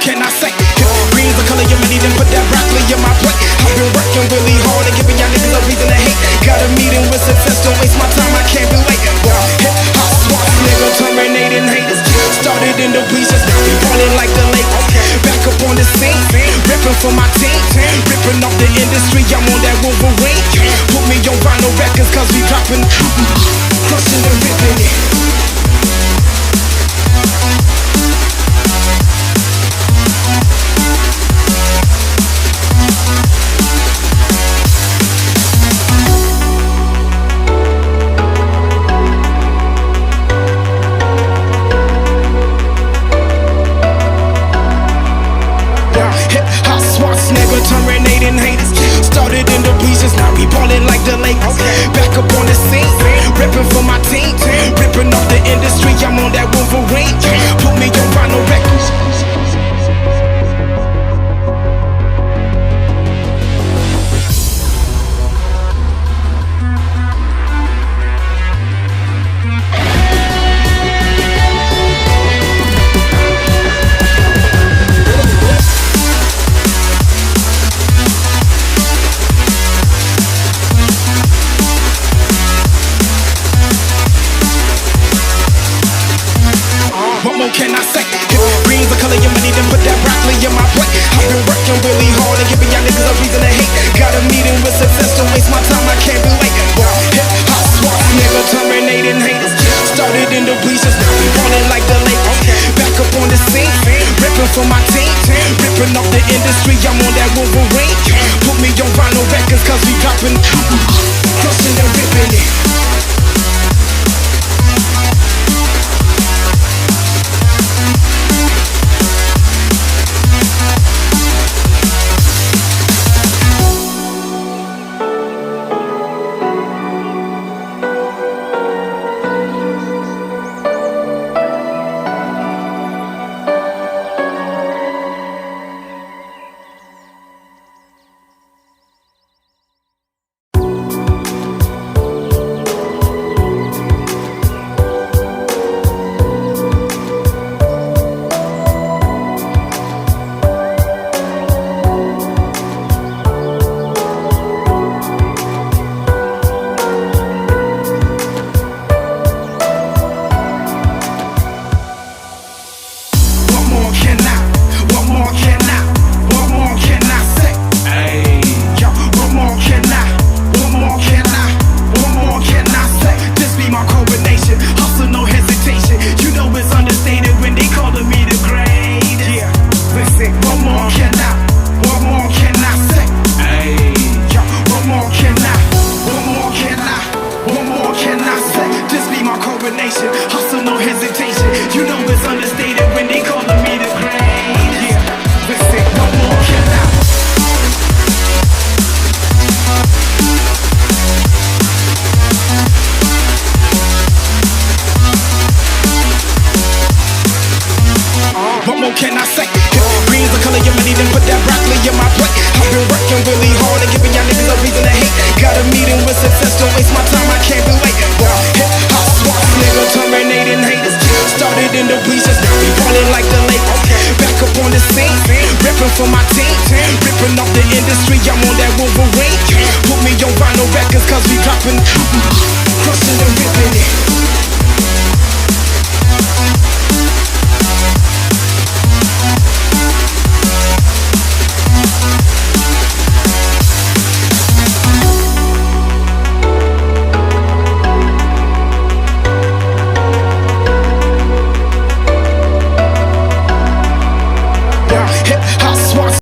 can I say? Green's the color of money, then put that broccoli in my plate. I've been working really hard and giving y'all niggas a reason to hate. Got a meeting with success, don't waste my time, I can't be late. Hip hop swats, nigga, terminating haters. Started in the bleachers, now we ballin' like the lake. Back up on the scene, ripping for my team, ripping off the industry. I'm on that Wolverine. Put me on vinyl records, cause we dropping, crushing and ripping it. Terminating haters. Started in the bleachers, now we ballin' like the Lakers. Back up on the scene, ripping for my team, ripping off the industry. I'm on that Wolverine. Put me on vinyl records. Can I say? Green's the color of money, then put that broccoli in my plate. I've been working really hard and giving y'all niggas a reason to hate. Got a meeting with success, don't waste my time, I can't be late. Hip hop swats, nigga, terminating haters. Started in the bleachers, now we ballin' like the lake. Back up on the scene, ripping for my team, ripping off the industry. I'm on that Wolverine. Put me on vinyl records, cause we dropping, crushing and ripping it. Can I say? Green's the color of money, then put that broccoli in my plate. I've been working really hard and giving y'all niggas a reason to hate. Got a meeting with success, don't waste my time, I can't be late. Hip hop swats, nigga, terminating haters. Started in the bleachers, now we ballin' like the lake. Back up on the scene, ripping for my team, ripping off the industry. I'm on that Wolverine. Put me on vinyl records, cause we dropping, crushing